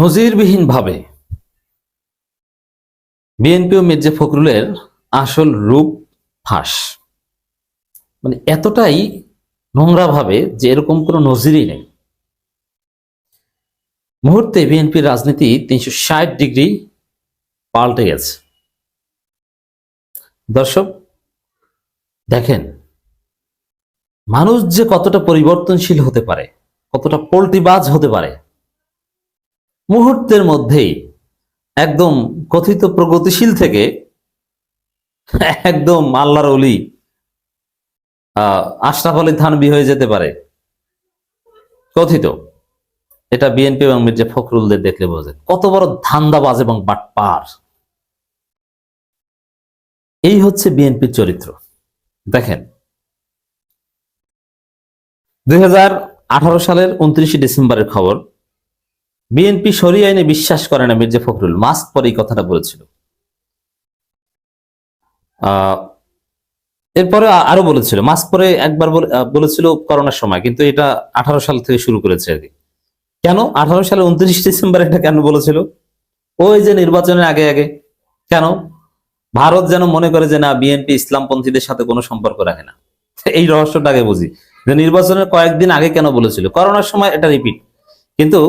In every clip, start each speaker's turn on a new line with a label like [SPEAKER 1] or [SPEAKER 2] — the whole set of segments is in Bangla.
[SPEAKER 1] নজিরবিহীনভাবে বিএনপি ও মির্জা ফখরুলের আসল রূপ ফাঁস। মানে এতটাই নোংরা ভাবে যে এরকম কোনো নজিরই নেই। মুহূর্তে বিএনপির রাজনীতি ৩৬০ ডিগ্রি পাল্টে গেছে। দর্শক দেখেন, মানুষ যে কতটা পরিবর্তনশীল হতে পারে, কতটা পল্টিবাজ হতে পারে, মুহূর্তের মধ্যেই একদম কথিত প্রগতিশীল থেকে একদম আল্লাহর ওলি আশরাফ আলী থানভী হয়ে যেতে পারে কথিত। এটা বিএনপি এবং মির্জা ফখরুলদের দেখলে বোঝা যায় কত বড় ধান্দাবাজ এবং বাটপার। এই হচ্ছে বিএনপির চরিত্র। দেখেন, ২০১৮ সালের ২৯ ডিসেম্বরের খবর, বিএনপি শরিয়া আইনে বিশ্বাস করে না মির্জা ফখরুল মাস্ক পরে এই কথাটা বলেছিল। এরপরে আরো বলেছিল, মাস্ক পরে একবার বলেছিল করোনার সময়, কিন্তু এটা 18 সাল থেকে শুরু করেছে আর কি। কেন 18 সালে 29 ডিসেম্বর এটা কেন বলেছিল? ওই যে নির্বাচনের আগে আগে। কেন? ভারত যেন মনে করে যে না, বিএনপি ইসলামপন্থীদের সাথে কোনো সম্পর্ক রাখে না। এই রহস্যটাকে বুঝি যে নির্বাচনের কয়েকদিন আগে কেন বলেছিল, করোনার সময় এটা রিপিট। কিন্তু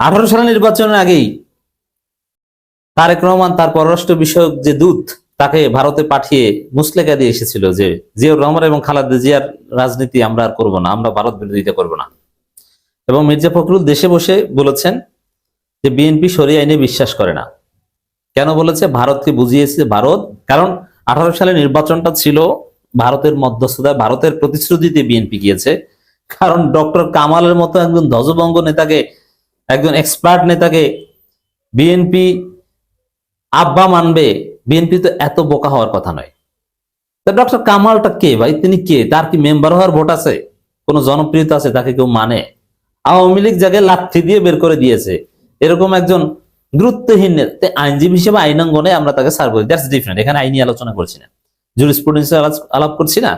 [SPEAKER 1] 18 সালের নির্বাচনের আগেই তারেক রহমান তার পররাষ্ট্র বিষয়ক যে দূত, তাকে ভারতে পাঠিয়ে মুসলেকা দিয়ে এসেছিল যে জিয়াউর রহমান এবং খালেদা জিয়ার রাজনীতি আমরা আর করবো না, আমরা ভারত বিরোধিতা করবো না। এবং মির্জা ফখরুল দেশে বসে বলেছেন যে বিএনপি শরিয়া আইনে বিশ্বাস করে না। কেন বলেছে? ভারতকে বুঝিয়েছে ভারত, কারণ 18 সালে নির্বাচনটা ছিল ভারতের মধ্যস্থতায়, ভারতের প্রতিশ্রুতিতে বিএনপি গিয়েছে। কারণ ডক্টর কামালের মতো একজন ধ্বজভঙ্গ নেতাকে, একজন এক্সপার্ট নেতাকে বিএনপি আব্বা মানবে? বিএনপি তো এত বোকা হওয়ার কথা নয়। ডক্টর কামালটা কে ভাই? তিনি কে? তার কি মেম্বার হওয়ার ভোট আছে? কোনো জনপ্রিয়তা আছে? তাকে কেউ মানে? আওয়ামী লীগ জায়গায় লাথি দিয়ে বের করে দিয়েছে, এরকম একজন গুরুত্বহীন আইনজীবী হিসেবে আইনাঙ্গনে আমরা তাকে সার্ভ করি। That's different. এখানে আইনি আলোচনা করছি না, জুরিসপ্রুডেন্সের আলাপ করছি না,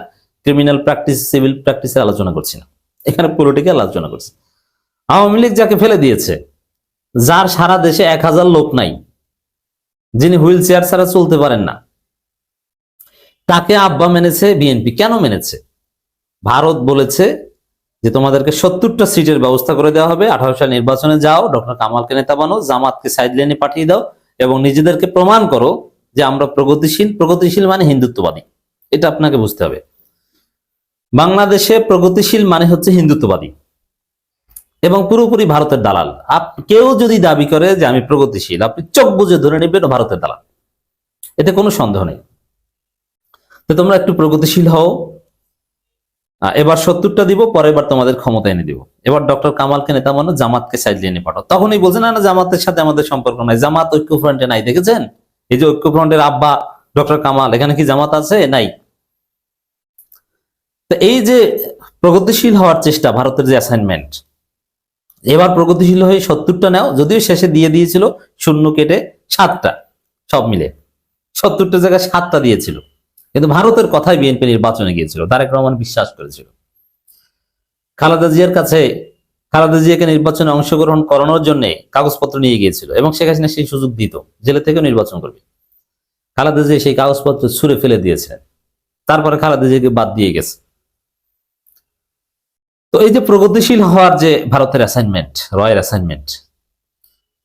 [SPEAKER 1] ক্রিমিনাল প্র্যাকটিস, সিভিল প্র্যাকটিসের আলোচনা করছি না, এখানে পলিটিক্যাল আলোচনা করছি। আওয়ামী লীগ যাকে ফেলে দিয়েছে, যার সারা দেশে 1000 লোক নাই, যিনি হুইল চেয়ার ছাড়া চলতে পারেন না, তাকে আব্বা মেনেছে বিএনপি। কেন মেনেছে? ভারত বলেছে যে তোমাদেরকে 70টা সিটের ব্যবস্থা করে দেওয়া হবে, 18 সাল নির্বাচনে যাও, ডক্টর কামালকে নেতা বানো, জামাতকে সাইড লাইনে পাঠিয়ে দাও এবং নিজেদেরকে প্রমাণ করো যে আমরা প্রগতিশীল। প্রগতিশীল মানে হিন্দুত্ববাদী, এটা আপনাকে বুঝতে হবে। বাংলাদেশে প্রগতিশীল মানে হচ্ছে হিন্দুত্ববাদী এবং পুরোপুরি ভারতের দালাল। কেউ যদি দাবি করে যে আমি প্রগতিশীল, আপনি চোখ বুঝে ধরে নেবেন ভারতের দালাল, এতে কোনো সন্দেহ নেই। তো তোমরা একটু প্রগতিশীল হও, এবার 70টা দিব, পরের বার তোমাদের ক্ষমতা এনে দিব, এবার ডক্টর কামালকে নেতা মানো, জামাতকে সাইড লাইনে পাঠাও। তখনই বলছে না না, জামাতের সাথে আমাদের সম্পর্ক নাই, জামাত ঐক্যফ্রন্টে নাই। দেখেছেন এই যে ঐক্যফ্রন্টের আব্বা ডক্টর কামাল, এখানে কি জামাত আছে? নাই। তো এই যে প্রগতিশীল হওয়ার চেষ্টা, ভারতের যে অ্যাসাইনমেন্ট, এবার প্রগতিশীল হয়ে 70টা নাও, যদিও শেষে দিয়ে দিয়েছিল শূন্য কেটে 7টা, সব মিলে 70টা জায়গায় 7টা দিয়েছিল। কিন্তু ভারতের কথায় বিএনপি নির্বাচনে গিয়েছিল, তারেক রহমান বিশ্বাস করেছিল। খালেদা জিয়ার কাছে, খালেদা জিয়াকে নির্বাচনে অংশগ্রহণ করানোর জন্য কাগজপত্র নিয়ে গিয়েছিল এবং শেখ হাসিনা সেই সুযোগ দিত, জেলে থেকেও নির্বাচন করবে। খালেদা জিয়া সেই কাগজপত্র ছুঁড়ে ফেলে দিয়েছে, তারপরে খালেদা জিয়াকে বাদ দিয়ে গেছে। তো এই যে প্রগতিশীল হওয়ার যে ভারতের অ্যাসাইনমেন্ট, রয়ের অ্যাসাইনমেন্ট,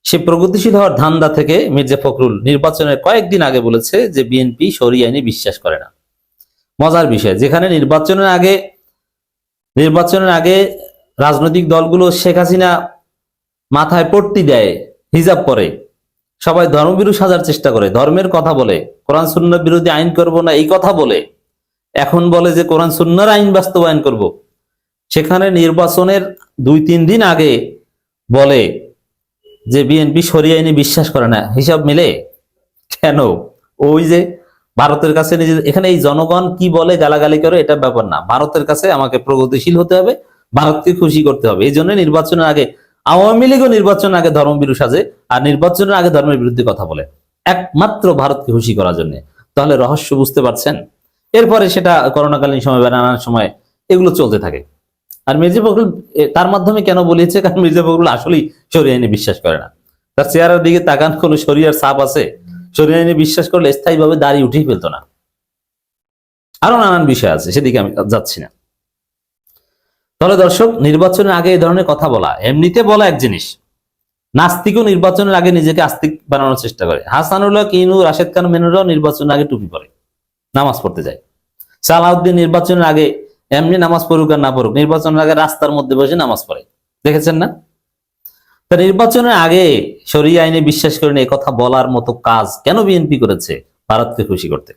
[SPEAKER 1] সে প্রগতিশীল হওয়ার ধান্দা থেকে মির্জা ফখরুল নির্বাচনের কয়েকদিন আগে বলেছে যে বিএনপি শরিয়া আইনে বিশ্বাস করে না। মজার বিষয়, যেখানে নির্বাচনের আগে রাজনৈতিক দলগুলো শেখ হাসিনা মাথায় পট্টি দেয়, হিজাব পরে, সবাই ধর্মবিরু সাজার চেষ্টা করে, ধর্মের কথা বলে, কোরআন সুন্নাহ বিরোধী আইন করব না এই কথা বলে, এখন বলে যে কোরআন সুন্নাহর আইন বাস্তবায়ন করব। সেখানে নির্বাচনের 2-3 দিন আগে বলে যে বিএনপি শরিয়া আইনে বিশ্বাস করে না। হিসাব মিলে? কেন? ওই যে ভারতের কাছে নিজে, এখানে এই জনগণ কি বলে গালাগালি করে এটা ব্যাপার না, ভারতের কাছে আমাকে প্রগতিশীল হতে হবে, ভারতকে খুশি করতে হবে। এই জন্য নির্বাচনের আগে আওয়ামী লীগও নির্বাচনের আগে ধর্মবিরু সাজে আর নির্বাচনের আগে ধর্মের বিরুদ্ধে কথা বলে, একমাত্র ভারতকে খুশি করার জন্য। তাহলে রহস্য বুঝতে পারছেন? এরপরে সেটা করোনাকালীন সময় বা নানান সময় এগুলো চলতে থাকে। আর মির্জা ফখরুল তার মাধ্যমে কেন বলিয়েছে, কারণ মির্জা ফখরুল আসলেই শরিয়া আইনে বিশ্বাস করে না। তার চেহারার দিকে তাকান, কোনো শরিয়ার ছাপ আছে? শরিয়া আইনে বিশ্বাস করলে স্থায়ীভাবে দাড়ি উঠেই ফেলতো না। আরো নানান বিষয় আছে, সেদিকে আমি যাচ্ছি না। তাহলে দর্শক, নির্বাচনের আগে এই ধরনের কথা বলা, এমনিতে বলা এক জিনিস, নাস্তিকও নির্বাচনের আগে নিজেকে আস্তিক বানানোর চেষ্টা করে। হাসানুল্লাহ, কিনু, রাশেদ খান মেনুরাও নির্বাচনের আগে টুপি পরে, নামাজ পড়তে যায়। সালাউদ্দিন নির্বাচনের আগে এমনি নামাজ পড়ুক আর না পড়ুক, নির্বাচনের আগে রাস্তার মধ্যে বসে নামাজ পড়ে, দেখেছেন না? তা নির্বাচনের আগে শরিয়া আইনে বিশ্বাস করেন, এই কথা বলার মতো কাজ কেন বিএনপি করেছে? ভারতকে খুশি করতে।